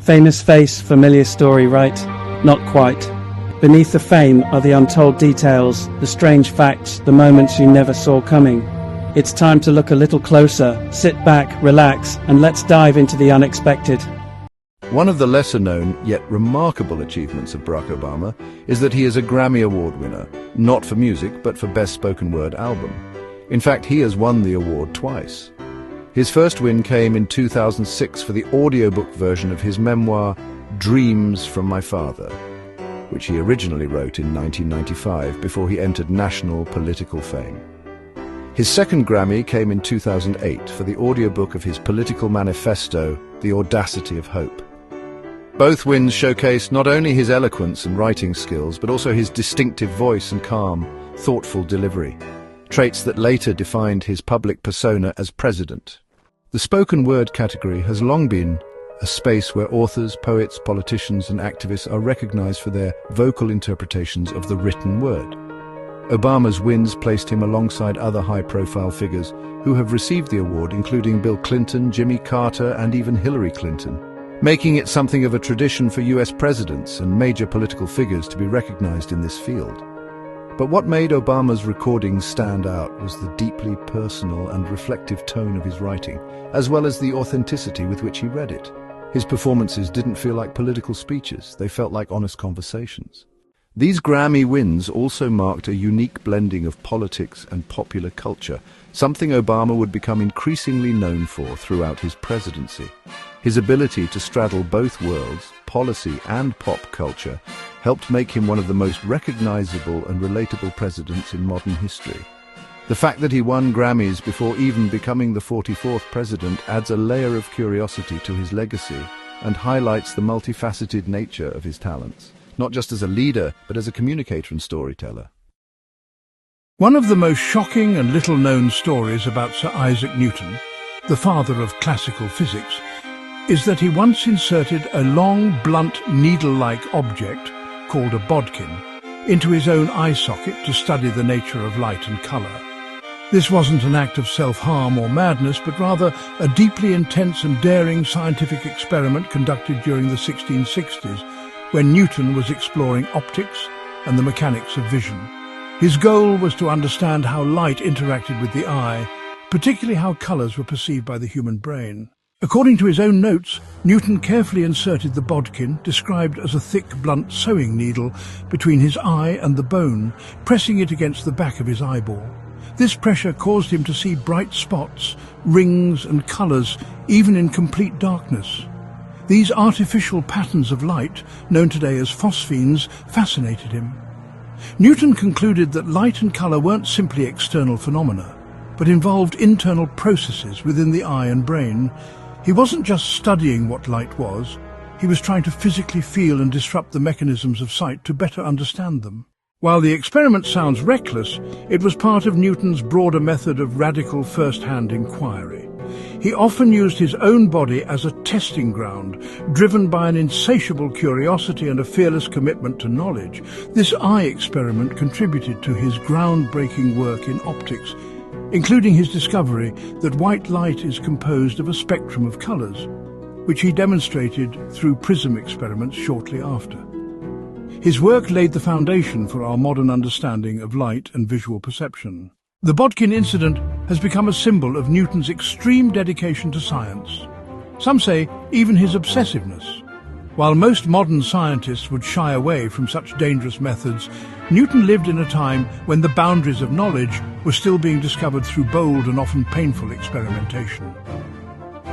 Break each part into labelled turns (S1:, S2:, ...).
S1: Famous face, familiar story, right? Not quite. Beneath the fame are the untold details, the strange facts, the moments you never saw coming. It's time to look a little closer, sit back, relax, and let's dive into the unexpected.
S2: One of the lesser-known, yet remarkable achievements of Barack Obama is that he is a Grammy Award winner, not for music, but for Best Spoken Word Album. In fact, he has won the award twice. His first win came in 2006 for the audiobook version of his memoir, Dreams from My Father, which he originally wrote in 1995 before he entered national political fame. His second Grammy came in 2008 for the audiobook of his political manifesto, The Audacity of Hope. Both wins showcase not only his eloquence and writing skills, but also his distinctive voice and calm, thoughtful delivery, traits that later defined his public persona as president. The spoken word category has long been a space where authors, poets, politicians and activists are recognized for their vocal interpretations of the written word. Obama's wins placed him alongside other high-profile figures who have received the award, including Bill Clinton, Jimmy Carter and even Hillary Clinton, making it something of a tradition for US presidents and major political figures to be recognized in this field. But what made Obama's recordings stand out was the deeply personal and reflective tone of his writing, as well as the authenticity with which he read it. His performances didn't feel like political speeches, they felt like honest conversations. These Grammy wins also marked a unique blending of politics and popular culture, something Obama would become increasingly known for throughout his presidency. His ability to straddle both worlds, policy and pop culture, helped make him one of the most recognizable and relatable presidents in modern history. The fact that he won Grammys before even becoming the 44th president adds a layer of curiosity to his legacy and highlights the multifaceted nature of his talents, not just as a leader, but as a communicator and storyteller.
S3: One of the most shocking and little-known stories about Sir Isaac Newton, the father of classical physics, is that he once inserted a long, blunt, needle-like object, called a bodkin, into his own eye socket to study the nature of light and colour. This wasn't an act of self-harm or madness, but rather a deeply intense and daring scientific experiment conducted during the 1660s, when Newton was exploring optics and the mechanics of vision. His goal was to understand how light interacted with the eye, particularly how colours were perceived by the human brain. According to his own notes, Newton carefully inserted the bodkin, described as a thick, blunt sewing needle, between his eye and the bone, pressing it against the back of his eyeball. This pressure caused him to see bright spots, rings and colours, even in complete darkness. These artificial patterns of light, known today as phosphenes, fascinated him. Newton concluded that light and colour weren't simply external phenomena, but involved internal processes within the eye and brain. He wasn't just studying what light was, he was trying to physically feel and disrupt the mechanisms of sight to better understand them. While the experiment sounds reckless, it was part of Newton's broader method of radical first-hand inquiry. He often used his own body as a testing ground, driven by an insatiable curiosity and a fearless commitment to knowledge. This eye experiment contributed to his groundbreaking work in optics, including his discovery that white light is composed of a spectrum of colours, which he demonstrated through prism experiments shortly after. His work laid the foundation for our modern understanding of light and visual perception. The bodkin incident has become a symbol of Newton's extreme dedication to science. Some say even his obsessiveness. While most modern scientists would shy away from such dangerous methods, Newton lived in a time when the boundaries of knowledge were still being discovered through bold and often painful experimentation.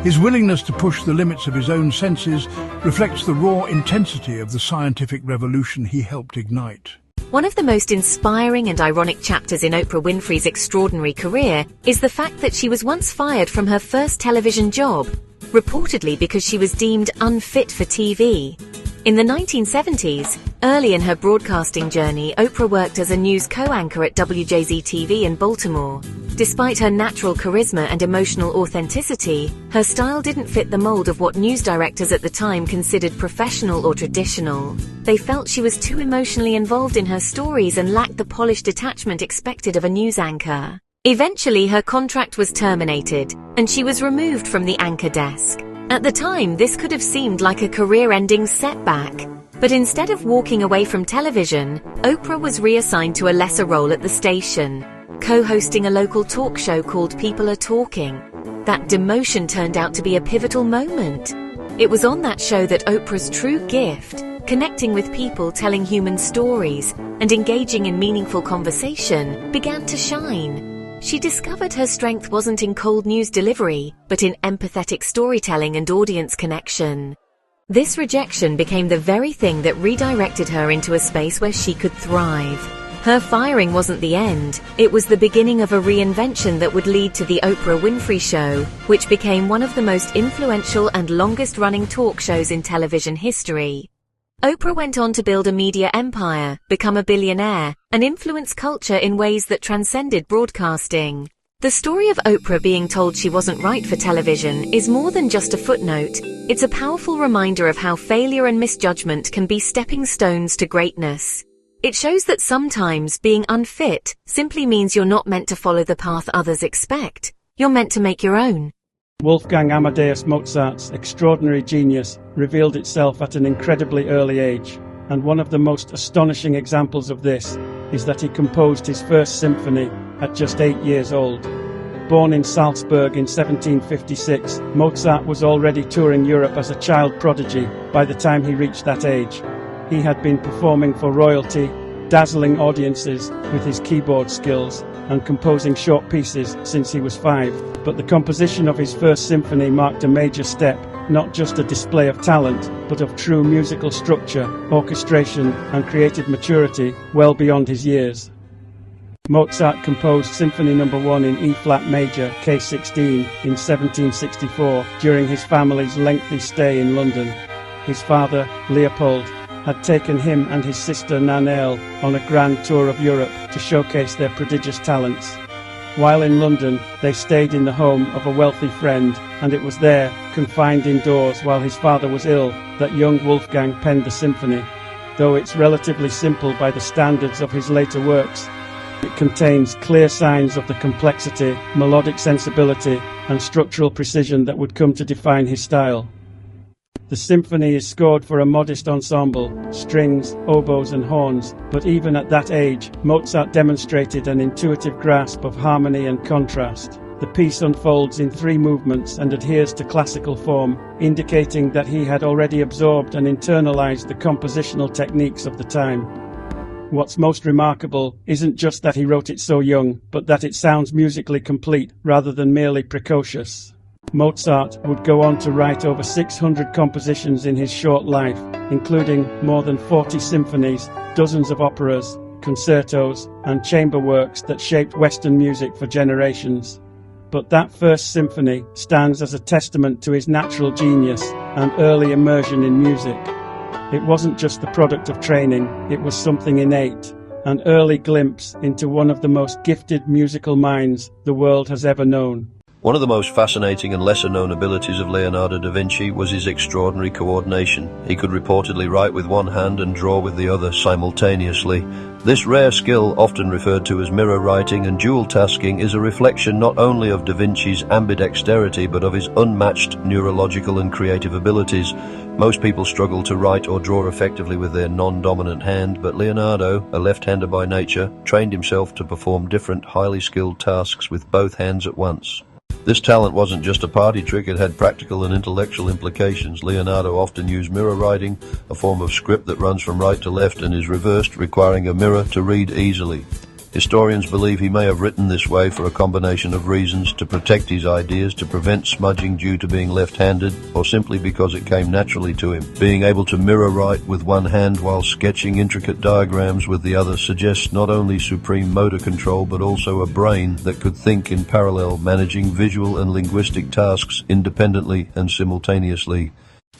S3: His willingness to push the limits of his own senses reflects the raw intensity of the scientific revolution he helped ignite.
S4: One of the most inspiring and ironic chapters in Oprah Winfrey's extraordinary career is the fact that she was once fired from her first television job, reportedly because she was deemed unfit for TV. In the 1970s, early in her broadcasting journey, Oprah worked as a news co-anchor at WJZ-TV in Baltimore. Despite her natural charisma and emotional authenticity, her style didn't fit the mold of what news directors at the time considered professional or traditional. They felt she was too emotionally involved in her stories and lacked the polished detachment expected of a news anchor. Eventually, her contract was terminated, and she was removed from the anchor desk. At the time, this could have seemed like a career-ending setback. But instead of walking away from television, Oprah was reassigned to a lesser role at the station, co-hosting a local talk show called People Are Talking. That demotion turned out to be a pivotal moment. It was on that show that Oprah's true gift, connecting with people, telling human stories, and engaging in meaningful conversation, began to shine. She discovered her strength wasn't in cold news delivery, but in empathetic storytelling and audience connection. This rejection became the very thing that redirected her into a space where she could thrive. Her firing wasn't the end, it was the beginning of a reinvention that would lead to the Oprah Winfrey Show, which became one of the most influential and longest-running talk shows in television history. Oprah went on to build a media empire, become a billionaire, and influence culture in ways that transcended broadcasting. The story of Oprah being told she wasn't right for television is more than just a footnote. It's a powerful reminder of how failure and misjudgment can be stepping stones to greatness. It shows that sometimes being unfit simply means you're not meant to follow the path others expect. You're meant to make your own.
S1: Wolfgang Amadeus Mozart's extraordinary genius revealed itself at an incredibly early age, and one of the most astonishing examples of this is that he composed his first symphony at just 8 years old. Born in Salzburg in 1756, Mozart was already touring Europe as a child prodigy by the time he reached that age. He had been performing for royalty, dazzling audiences with his keyboard skills, and composing short pieces since he was 5. But the composition of his first symphony marked a major step, not just a display of talent, but of true musical structure, orchestration, and creative maturity well beyond his years. Mozart composed Symphony No. 1 in E-flat major, K16, in 1764 during his family's lengthy stay in London. His father, Leopold, had taken him and his sister Nannerl on a grand tour of Europe to showcase their prodigious talents. While in London, they stayed in the home of a wealthy friend, and it was there, confined indoors while his father was ill, that young Wolfgang penned the symphony. Though it's relatively simple by the standards of his later works, it contains clear signs of the complexity, melodic sensibility, and structural precision that would come to define his style. The symphony is scored for a modest ensemble, strings, oboes and horns, but even at that age, Mozart demonstrated an intuitive grasp of harmony and contrast. The piece unfolds in 3 movements and adheres to classical form, indicating that he had already absorbed and internalized the compositional techniques of the time. What's most remarkable isn't just that he wrote it so young, but that it sounds musically complete rather than merely precocious. Mozart would go on to write over 600 compositions in his short life, including more than 40 symphonies, dozens of operas, concertos, and chamber works that shaped Western music for generations. But that first symphony stands as a testament to his natural genius and early immersion in music. It wasn't just the product of training, it was something innate, an early glimpse into one of the most gifted musical minds the world has ever known.
S5: One of the most fascinating and lesser-known abilities of Leonardo da Vinci was his extraordinary coordination. He could reportedly write with one hand and draw with the other simultaneously. This rare skill, often referred to as mirror writing and dual tasking, is a reflection not only of da Vinci's ambidexterity but of his unmatched neurological and creative abilities. Most people struggle to write or draw effectively with their non-dominant hand, but Leonardo, a left-hander by nature, trained himself to perform different, highly skilled tasks with both hands at once. This talent wasn't just a party trick, it had practical and intellectual implications. Leonardo often used mirror writing, a form of script that runs from right to left and is reversed, requiring a mirror to read easily. Historians believe he may have written this way for a combination of reasons: to protect his ideas, to prevent smudging due to being left-handed, or simply because it came naturally to him. Being able to mirror write with one hand while sketching intricate diagrams with the other suggests not only supreme motor control but also a brain that could think in parallel, managing visual and linguistic tasks independently and simultaneously.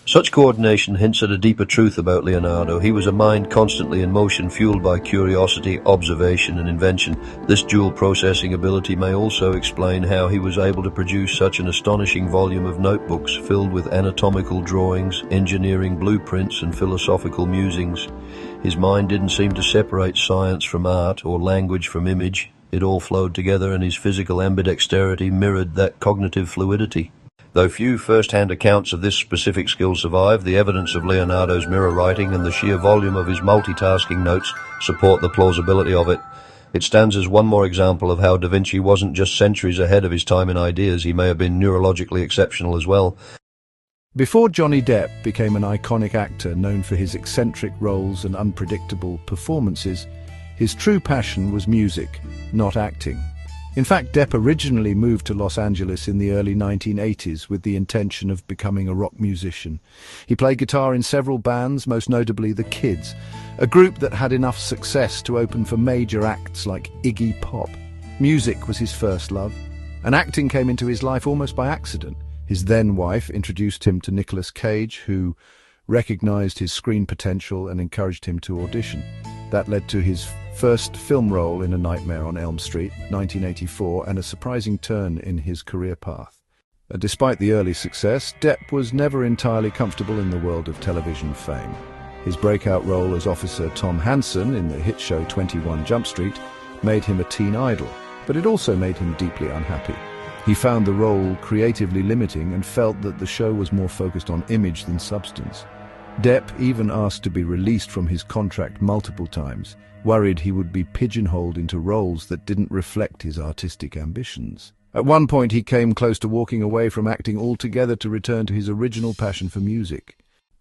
S5: Such coordination hints at a deeper truth about Leonardo. He was a mind constantly in motion, fueled by curiosity, observation, and invention. This dual processing ability may also explain how he was able to produce such an astonishing volume of notebooks filled with anatomical drawings, engineering blueprints, and philosophical musings. His mind didn't seem to separate science from art or language from image. It all flowed together, and his physical ambidexterity mirrored that cognitive fluidity. Though few first-hand accounts of this specific skill survive, the evidence of Leonardo's mirror writing and the sheer volume of his multitasking notes support the plausibility of it. It stands as one more example of how Da Vinci wasn't just centuries ahead of his time in ideas, he may have been neurologically exceptional as well.
S2: Before Johnny Depp became an iconic actor known for his eccentric roles and unpredictable performances, his true passion was music, not acting. In fact, Depp originally moved to Los Angeles in the early 1980s with the intention of becoming a rock musician. He played guitar in several bands, most notably The Kids, a group that had enough success to open for major acts like Iggy Pop. Music was his first love, and acting came into his life almost by accident. His then-wife introduced him to Nicolas Cage, who recognized his screen potential and encouraged him to audition. That led to his first film role in A Nightmare on Elm Street, 1984, and a surprising turn in his career path. Despite the early success, Depp was never entirely comfortable in the world of television fame. His breakout role as Officer Tom Hanson in the hit show 21 Jump Street made him a teen idol, but it also made him deeply unhappy. He found the role creatively limiting and felt that the show was more focused on image than substance. Depp even asked to be released from his contract multiple times, worried he would be pigeonholed into roles that didn't reflect his artistic ambitions. At one point he came close to walking away from acting altogether to return to his original passion for music.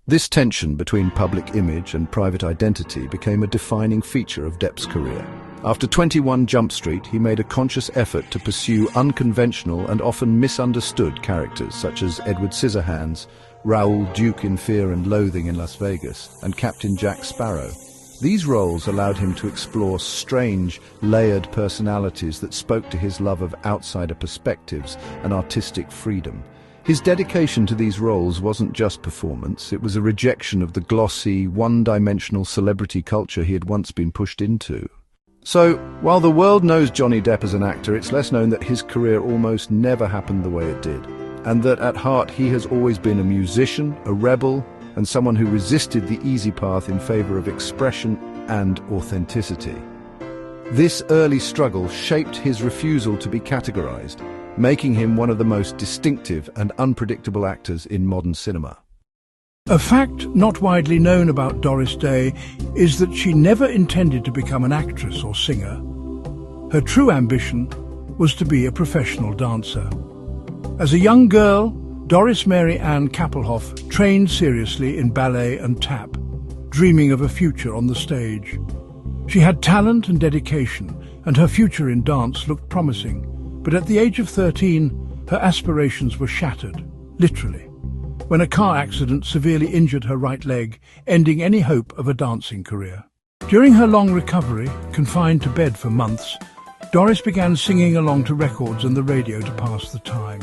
S2: This tension between public image and private identity became a defining feature of Depp's career. After 21 Jump Street, he made a conscious effort to pursue unconventional and often misunderstood characters such as Edward Scissorhands, Raoul Duke in Fear and Loathing in Las Vegas, and Captain Jack Sparrow. These roles allowed him to explore strange, layered personalities that spoke to his love of outsider perspectives and artistic freedom. His dedication to these roles wasn't just performance, it was a rejection of the glossy, one-dimensional celebrity culture he had once been pushed into. So, while the world knows Johnny Depp as an actor, it's less known that his career almost never happened the way it did, and that at heart he has always been a musician, a rebel, and someone who resisted the easy path in favor of expression and authenticity. This early struggle shaped his refusal to be categorized, making him one of the most distinctive and unpredictable actors in modern cinema.
S3: A fact not widely known about Doris Day is that she never intended to become an actress or singer. Her true ambition was to be a professional dancer. As a young girl, Doris Mary Ann Kappelhoff trained seriously in ballet and tap, dreaming of a future on the stage. She had talent and dedication, and her future in dance looked promising. But at the age of 13, her aspirations were shattered, literally, when a car accident severely injured her right leg, ending any hope of a dancing career. During her long recovery, confined to bed for months, Doris began singing along to records and the radio to pass the time.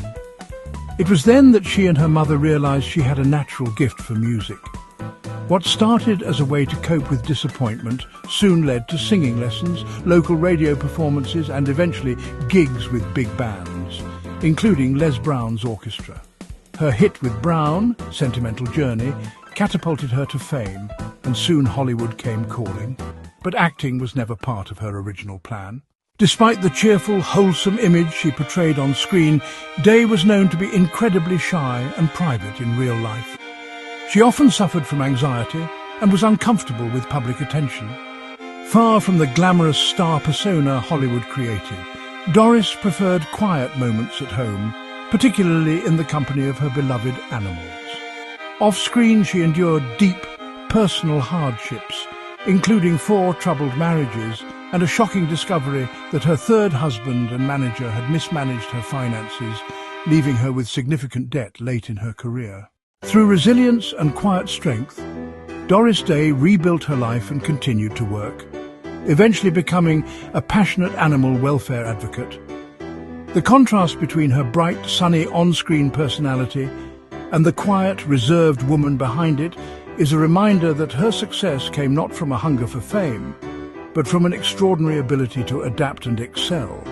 S3: It was then that she and her mother realized she had a natural gift for music. What started as a way to cope with disappointment soon led to singing lessons, local radio performances, and eventually gigs with big bands, including Les Brown's orchestra. Her hit with Brown, Sentimental Journey, catapulted her to fame, and soon Hollywood came calling. But acting was never part of her original plan. Despite the cheerful, wholesome image she portrayed on screen, Day was known to be incredibly shy and private in real life. She often suffered from anxiety and was uncomfortable with public attention. Far from the glamorous star persona Hollywood created, Doris preferred quiet moments at home, particularly in the company of her beloved animals. Off-screen, she endured deep, personal hardships, including 4 troubled marriages and a shocking discovery that her third husband and manager had mismanaged her finances, leaving her with significant debt late in her career. Through resilience and quiet strength, Doris Day rebuilt her life and continued to work, eventually becoming a passionate animal welfare advocate. The contrast between her bright, sunny on-screen personality and the quiet, reserved woman behind it is a reminder that her success came not from a hunger for fame, but from an extraordinary ability to adapt and excel,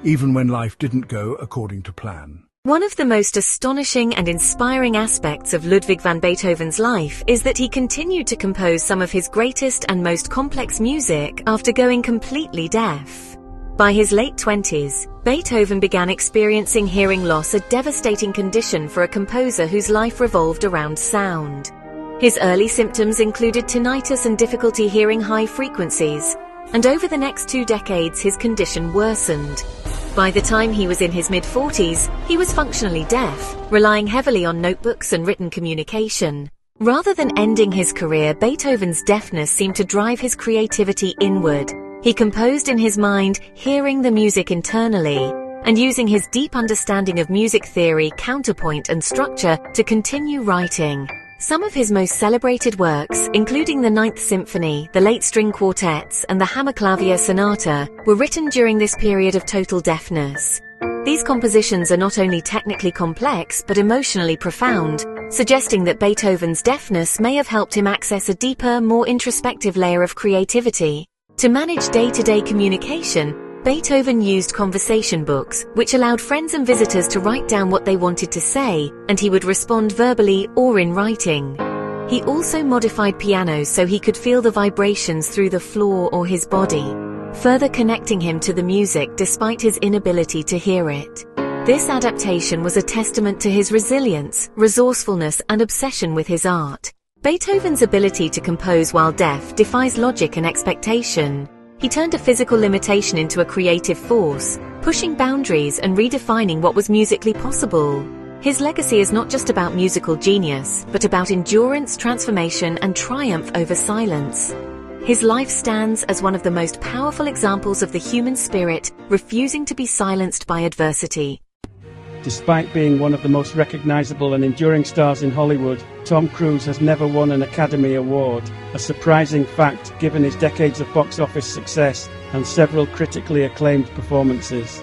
S3: even when life didn't go according to plan.
S4: One of the most astonishing and inspiring aspects of Ludwig van Beethoven's life is that he continued to compose some of his greatest and most complex music after going completely deaf. By his late 20s, Beethoven began experiencing hearing loss, a devastating condition for a composer whose life revolved around sound. His early symptoms included tinnitus and difficulty hearing high frequencies, and over the next 2 decades his condition worsened. By the time he was in his mid-40s, he was functionally deaf, relying heavily on notebooks and written communication. Rather than ending his career, Beethoven's deafness seemed to drive his creativity inward. He composed in his mind, hearing the music internally, and using his deep understanding of music theory, counterpoint, and structure to continue writing. Some of his most celebrated works, including the Ninth Symphony, the late string quartets, and the Hammerklavier Sonata, were written during this period of total deafness. These compositions are not only technically complex, but emotionally profound, suggesting that Beethoven's deafness may have helped him access a deeper, more introspective layer of creativity. To manage day-to-day communication, Beethoven used conversation books, which allowed friends and visitors to write down what they wanted to say, and he would respond verbally or in writing. He also modified pianos so he could feel the vibrations through the floor or his body, further connecting him to the music despite his inability to hear it. This adaptation was a testament to his resilience, resourcefulness, and obsession with his art. Beethoven's ability to compose while deaf defies logic and expectation. He turned a physical limitation into a creative force, pushing boundaries and redefining what was musically possible. His legacy is not just about musical genius, but about endurance, transformation, and triumph over silence. His life stands as one of the most powerful examples of the human spirit, refusing to be silenced by adversity.
S1: Despite being one of the most recognizable and enduring stars in Hollywood, Tom Cruise has never won an Academy Award, a surprising fact given his decades of box office success and several critically acclaimed performances.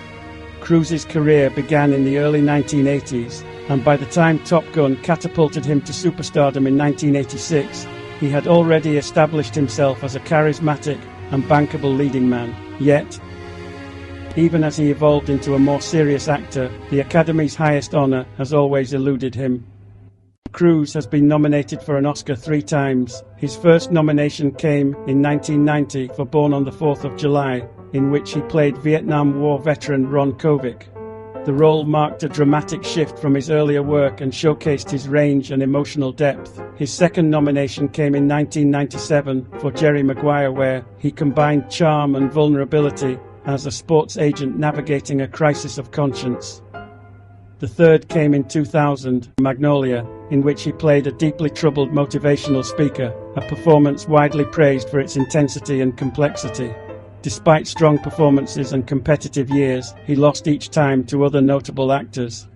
S1: Cruise's career began in the early 1980s, and by the time Top Gun catapulted him to superstardom in 1986, he had already established himself as a charismatic and bankable leading man. Yet, even as he evolved into a more serious actor, the Academy's highest honor has always eluded him. Cruise has been nominated for an Oscar 3 times. His first nomination came in 1990 for Born on the 4th of July, in which he played Vietnam War veteran Ron Kovic. The role marked a dramatic shift from his earlier work and showcased his range and emotional depth. His second nomination came in 1997 for Jerry Maguire, where he combined charm and vulnerability as a sports agent navigating a crisis of conscience. The third came in 2000, Magnolia, in which he played a deeply troubled motivational speaker, a performance widely praised for its intensity and complexity. Despite strong performances and competitive years, he lost each time to other notable actors.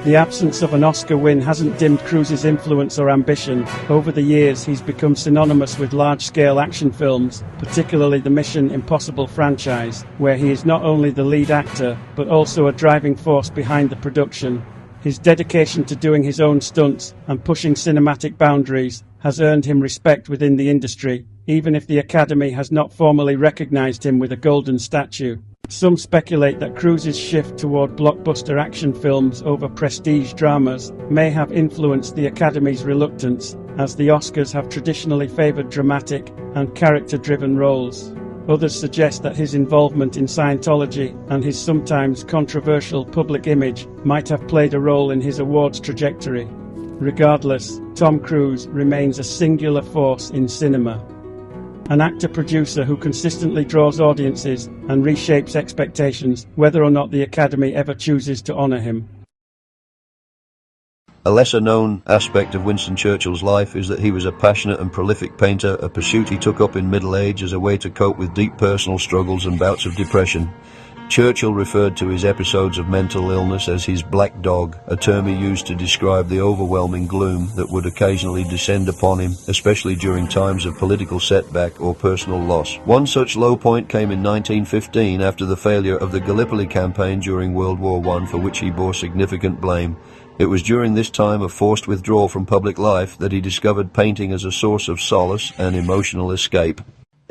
S1: The absence of an Oscar win hasn't dimmed Cruise's influence or ambition. Over the years, he's become synonymous with large-scale action films, particularly the Mission Impossible franchise, where he is not only the lead actor, but also a driving force behind the production. His dedication to doing his own stunts and pushing cinematic boundaries has earned him respect within the industry, even if the Academy has not formally recognized him with a golden statue. Some speculate that Cruise's shift toward blockbuster action films over prestige dramas may have influenced the Academy's reluctance, as the Oscars have traditionally favored dramatic and character-driven roles. Others suggest that his involvement in Scientology and his sometimes controversial public image might have played a role in his awards trajectory. Regardless, Tom Cruise remains a singular force in cinema. An actor-producer who consistently draws audiences and reshapes expectations, whether or not the Academy ever chooses to honor him.
S5: A lesser-known aspect of Winston Churchill's life is that he was a passionate and prolific painter, a pursuit he took up in middle age as a way to cope with deep personal struggles and bouts of depression. Churchill referred to his episodes of mental illness as his black dog, a term he used to describe the overwhelming gloom that would occasionally descend upon him, especially during times of political setback or personal loss. One such low point came in 1915 after the failure of the Gallipoli campaign during World War I, for which he bore significant blame. It was during this time of forced withdrawal from public life that he discovered painting as a source of solace and emotional escape.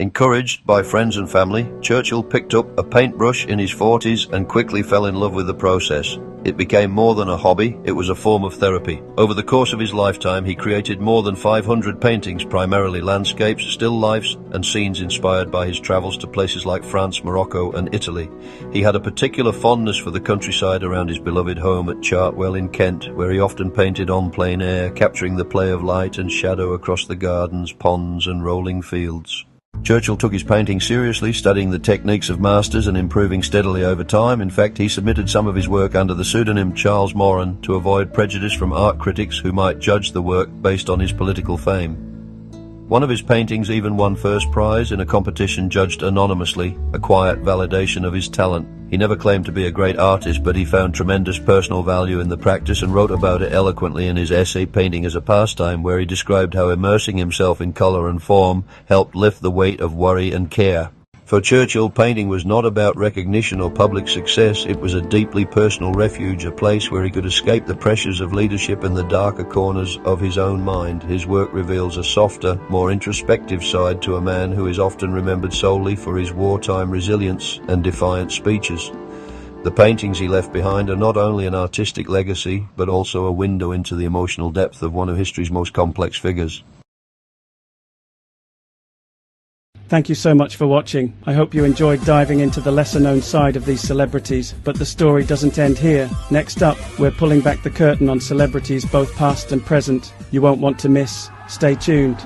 S5: Encouraged by friends and family, Churchill picked up a paintbrush in his 40s and quickly fell in love with the process. It became more than a hobby, it was a form of therapy. Over the course of his lifetime, he created more than 500 paintings, primarily landscapes, still lifes, and scenes inspired by his travels to places like France, Morocco, and Italy. He had a particular fondness for the countryside around his beloved home at Chartwell in Kent, where he often painted on plein air, capturing the play of light and shadow across the gardens, ponds, and rolling fields. Churchill took his painting seriously, studying the techniques of masters and improving steadily over time. In fact, he submitted some of his work under the pseudonym Charles Moran to avoid prejudice from art critics who might judge the work based on his political fame. One of his paintings even won first prize in a competition judged anonymously, a quiet validation of his talent. He never claimed to be a great artist, but he found tremendous personal value in the practice and wrote about it eloquently in his essay Painting as a Pastime, where he described how immersing himself in colour and form helped lift the weight of worry and care. For Churchill, painting was not about recognition or public success. It was a deeply personal refuge, a place where he could escape the pressures of leadership and the darker corners of his own mind. His work reveals a softer, more introspective side to a man who is often remembered solely for his wartime resilience and defiant speeches. The paintings he left behind are not only an artistic legacy, but also a window into the emotional depth of one of history's most complex figures.
S1: Thank you so much for watching. I hope you enjoyed diving into the lesser-known side of these celebrities, but the story doesn't end here. Next up, we're pulling back the curtain on celebrities both past and present. You won't want to miss. Stay tuned.